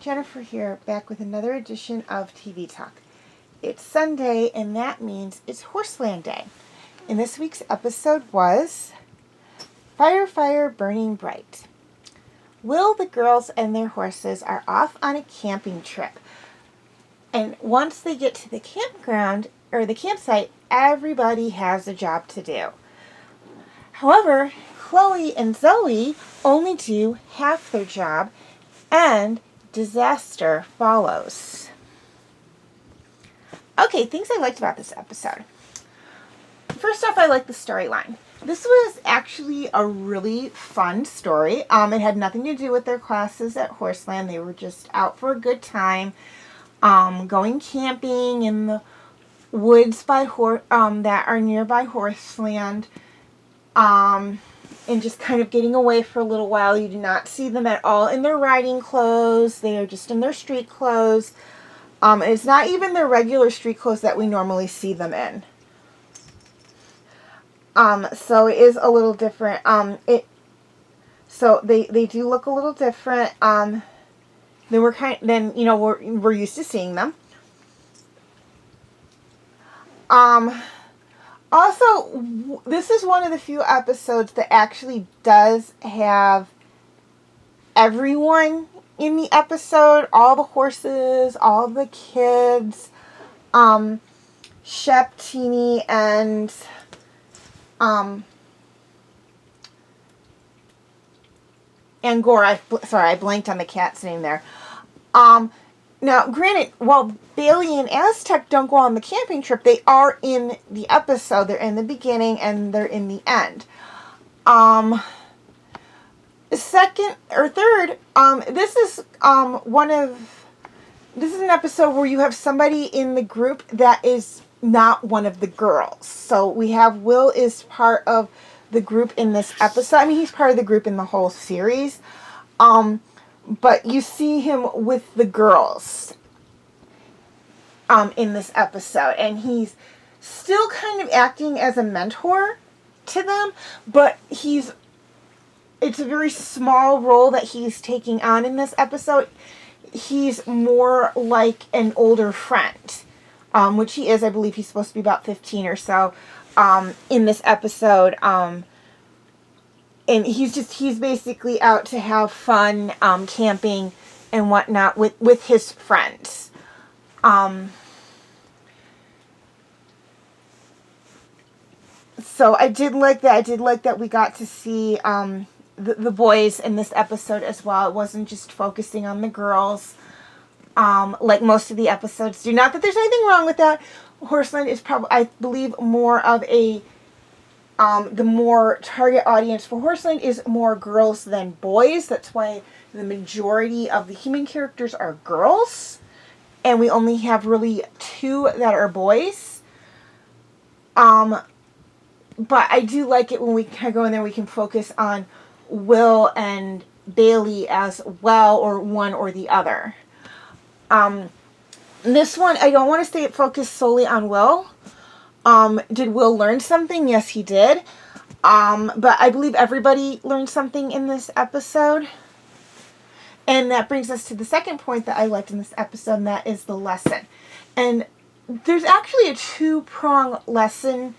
Jennifer here, back with another edition of TV Talk. It's Sunday, and that means it's Horseland Day. And this week's episode was Fire, Fire, Burning Bright. Will, the girls, and their horses are off on a camping trip. And once they get to the campground, or the campsite, everybody has a job to do. However, Chloe and Zoe only do half their job, and disaster follows. Okay, things I liked about this episode. First off, I like the storyline. This was actually a really fun story. It had nothing to do with their classes at Horseland. They were just out for a good time, going camping in the woods that are nearby Horseland, and just kind of getting away for a little while. You do not see them at all in their riding clothes. They are just in their street clothes. And it's not even their regular street clothes that we normally see them in. So it is a little different. So they do look a little different. We're used to seeing them. Also, this is one of the few episodes that actually does have everyone in the episode. All the horses, all the kids, Shep, Teeny, and Gore. I blanked on the cat's name there. Now, granted, while Bailey and Aztec don't go on the camping trip, they are in the episode. They're in the beginning and they're in the end. Second or third, this is an episode where you have somebody in the group that is not one of the girls. So we have Will is part of the group in this episode. I mean, he's part of the group in the whole series. But you see him with the girls in this episode. And he's still kind of acting as a mentor to them. But it's a very small role that he's taking on in this episode. He's more like an older friend. Which he is. I believe he's supposed to be about 15 or so in this episode. And he's basically out to have fun, camping and whatnot with his friends. So I did like that. I did like that we got to see the boys in this episode as well. It wasn't just focusing on the girls, like most of the episodes do. Not that there's anything wrong with that. Horseland is probably, I believe, more of a the more target audience for Horseland is more girls than boys. That's why the majority of the human characters are girls. And we only have really 2 that are boys. But I do like it when we kind of go in there, we can focus on Will and Bailey as well, or one or the other. This one, I don't want to say it focused solely on Will. Did Will learn something? Yes, he did. But I believe everybody learned something in this episode. And that brings us to the second point that I liked in this episode, and that is the lesson. And there's actually a two-prong lesson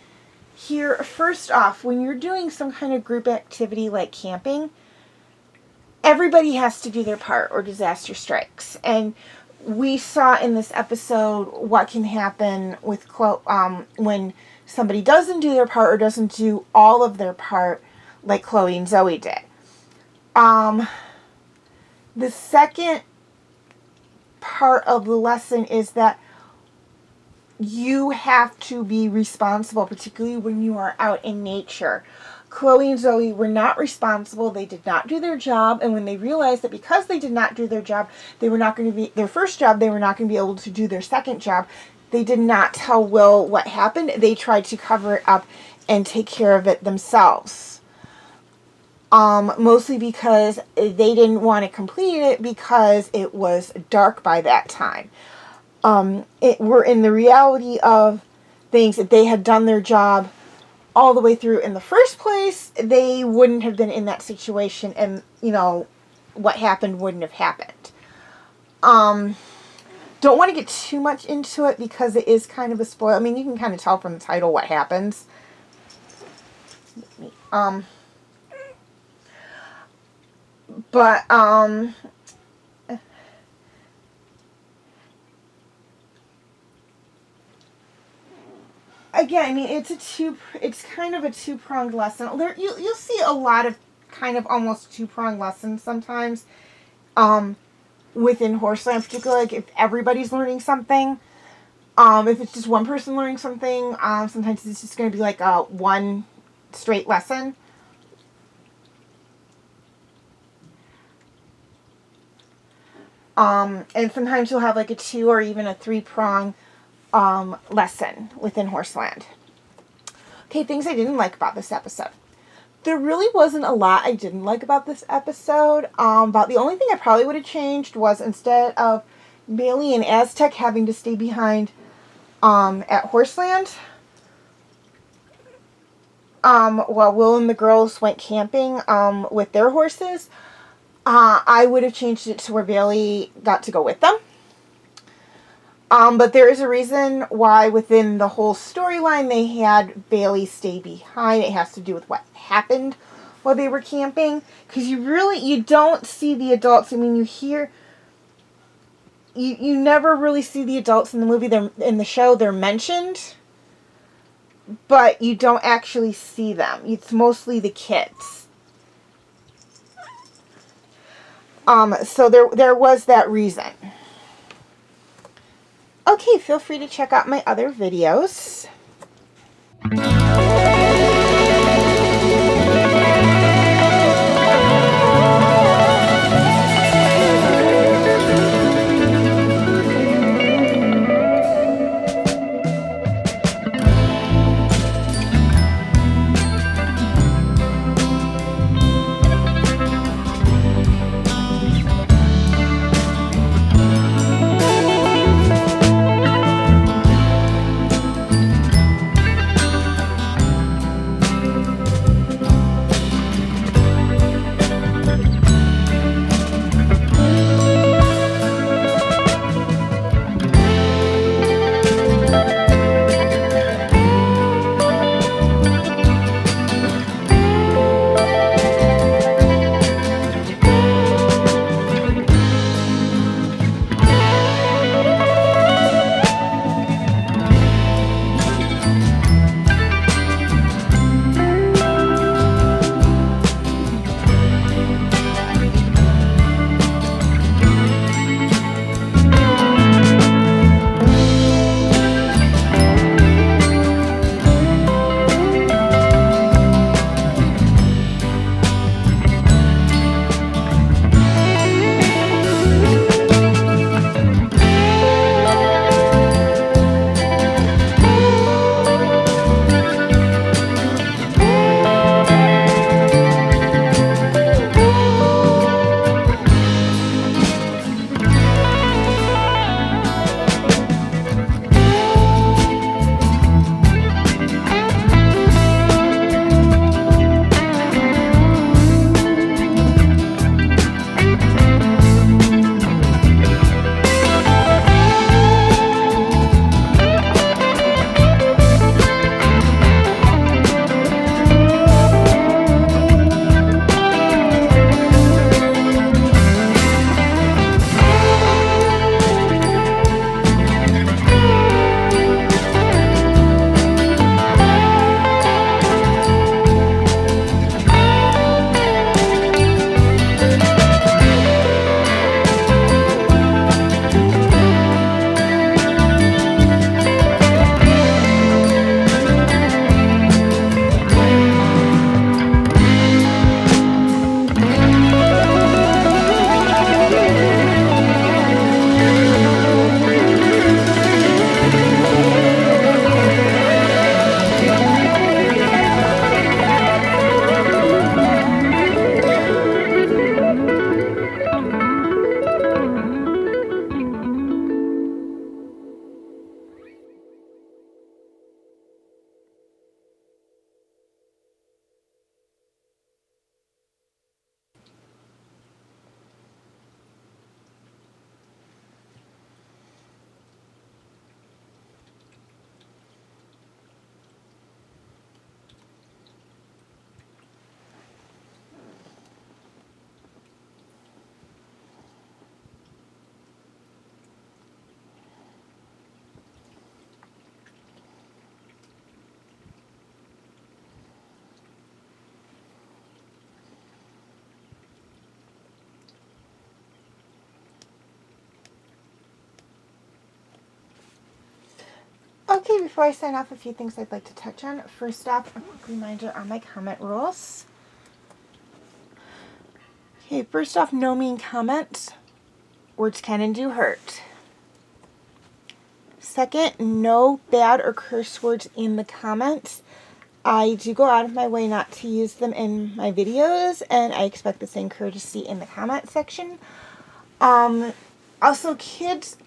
here. First off, when you're doing some kind of group activity like camping, everybody has to do their part or disaster strikes. And we saw in this episode what can happen with when somebody doesn't do their part or doesn't do all of their part, like Chloe and Zoe did. The second part of the lesson is that you have to be responsible, particularly when you are out in nature. Chloe and Zoe were not responsible. They did not do their job. And when they realized that because they did not do their job, they were not going to be their first job, they were not going to be able to do their second job. They did not tell Will what happened. They tried to cover it up and take care of it themselves. Mostly because they didn't want to complete it because it was dark by that time. We're in the reality of things. If they had done their job all the way through in the first place, they wouldn't have been in that situation, and what happened wouldn't have happened. Don't want to get too much into it because it is kind of a spoil. I mean, you can kind of tell from the title what happens. But again, I mean, it's kind of a two-pronged lesson. You'll see a lot of kind of almost two-pronged lessons sometimes within Horseland, particularly like if everybody's learning something. If it's just one person learning something, sometimes it's just going to be like a one straight lesson. And sometimes you'll have like a two or even a three-prong lesson within Horseland. Okay, things I didn't like about this episode. There really wasn't a lot I didn't like about this episode. But the only thing I probably would have changed was instead of Bailey and Aztec having to stay behind at Horseland, while Will and the girls went camping with their horses, I would have changed it to where Bailey got to go with them. But there is a reason why within the whole storyline they had Bailey stay behind. It has to do with what happened while they were camping. Because you don't see the adults. I mean, you never really see the adults in the movie. In the show, they're mentioned. But you don't actually see them. It's mostly the kids. So there was that reason. Okay, feel free to check out my other videos. Okay, before I sign off, a few things I'd like to touch on. First off, a quick reminder on my comment rules. Okay, first off, no mean comments. Words can and do hurt. Second, no bad or curse words in the comments. I do go out of my way not to use them in my videos, and I expect the same courtesy in the comment section. Also, kids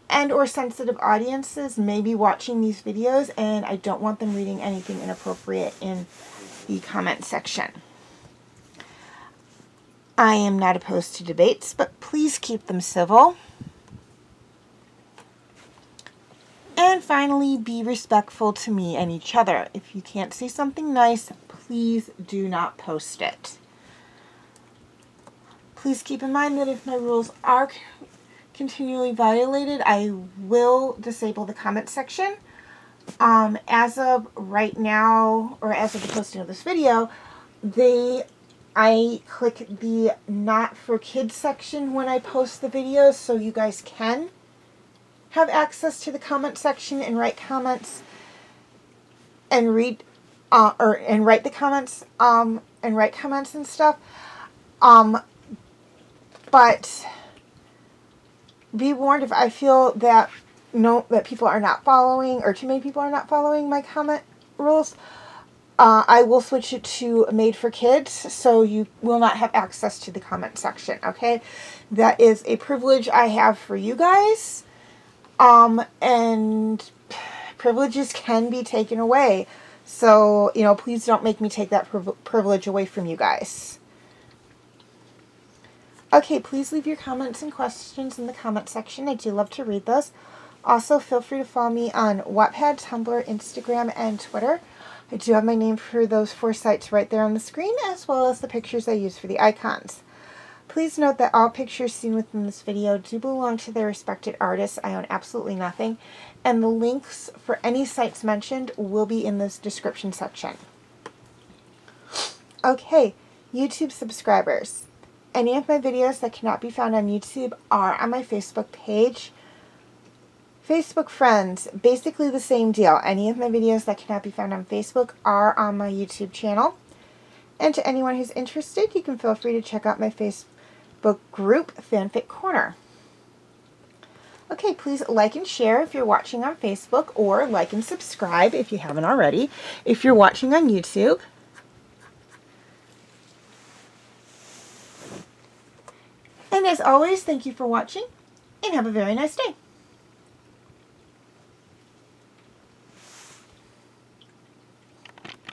and or sensitive audiences may be watching these videos, and I don't want them reading anything inappropriate in the comment section. I am not opposed to debates, but please keep them civil. And finally, be respectful to me and each other. If you can't say something nice, please do not post it. Please keep in mind that if my rules are continually violated, I will disable the comment section. As of right now, or as of the posting of this video, I click the not for kids section when I post the videos, so you guys can have access to the comment section and write comments and read and write the comments and write comments and stuff. But be warned, if I feel that that people are not following, or too many people are not following my comment rules, I will switch it to made for kids, so you will not have access to the comment section. Okay, that is a privilege I have for you guys. And privileges can be taken away. So, please don't make me take that privilege away from you guys. Okay, please leave your comments and questions in the comment section. I do love to read those. Also, feel free to follow me on Wattpad, Tumblr, Instagram, and Twitter. I do have my name for those 4 sites right there on the screen, as well as the pictures I use for the icons. Please note that all pictures seen within this video do belong to their respected artists. I own absolutely nothing. And the links for any sites mentioned will be in this description section. Okay, YouTube subscribers. Any of my videos that cannot be found on YouTube are on my Facebook page. Facebook friends, basically the same deal. Any of my videos that cannot be found on Facebook are on my YouTube channel. And to anyone who's interested, you can feel free to check out my Facebook group, Fanfic Corner. Okay, please like and share if you're watching on Facebook, or like and subscribe if you haven't already, if you're watching on YouTube. And as always, thank you for watching, and have a very nice day.